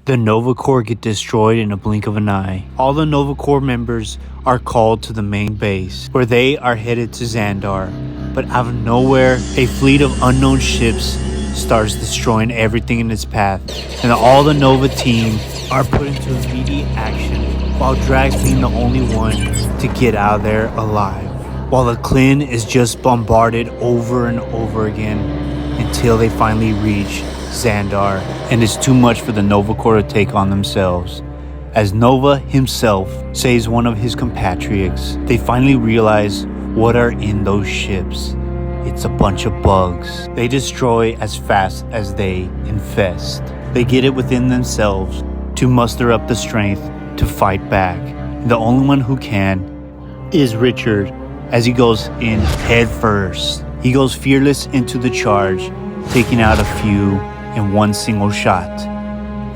The Nova Corps get destroyed in a blink of an eye. All the Nova Corps members are called to the main base, where they are headed to Xandar. But out of nowhere, a fleet of unknown ships starts destroying everything in its path, and all the Nova team are put into immediate action, while Drax being the only one to get out of there alive, while the Kolin is just bombarded over and over again until they finally reach Xandar, and it's too much for the Nova Corps to take on themselves. As Nova himself saves one of his compatriots, they finally realize what are in those ships. It's a bunch of bugs. They destroy as fast as they infest. They get it within themselves to muster up the strength to fight back. The only one who can is Richard, as he goes in head first. He goes fearless into the charge, taking out a few in one single shot,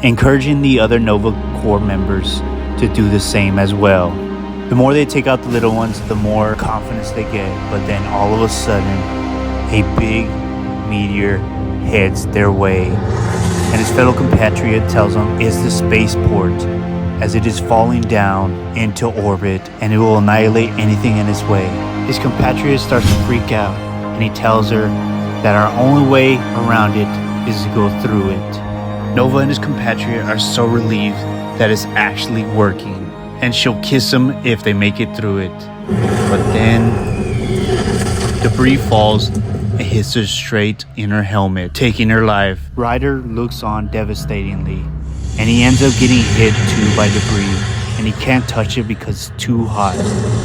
encouraging the other Nova Corps members to do the same as well. The more they take out the little ones, the more confidence they get, but then all of a sudden, a big meteor heads their way, and his fellow compatriot tells him it's the spaceport, as it is falling down into orbit and it will annihilate anything in its way. His compatriot starts to freak out, and he tells her that our only way around it is to go through it. Nova and his compatriot are so relieved that it's actually working, and she'll kiss him if they make it through it. But then debris falls and hits her straight in her helmet, taking her life. Ryder looks on devastatingly, and he ends up getting hit too by debris, and he can't touch it because it's too hot,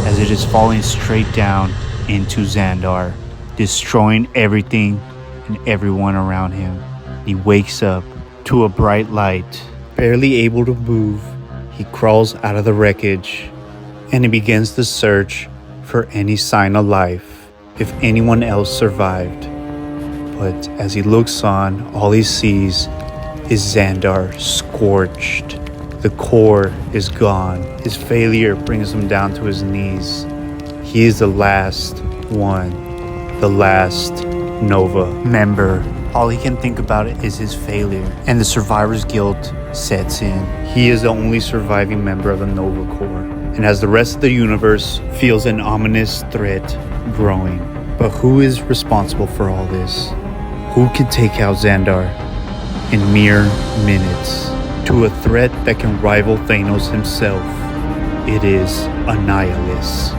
as it is falling straight down into Xandar, destroying everything and everyone around him. He wakes up to a bright light. Barely able to move, he crawls out of the wreckage, and he begins to search for any sign of life, if anyone else survived. But as he looks on, all he sees is Xandar scorched. The core is gone. His failure brings him down to his knees. He is the last one, the last Nova member. All he can think about is his failure, and the survivor's guilt sets in. He is the only surviving member of the Nova Corps, and as the rest of the universe feels an ominous threat growing. But who is responsible for all this? Who can take out Xandar in mere minutes? To a threat that can rival Thanos himself, it is Annihilus.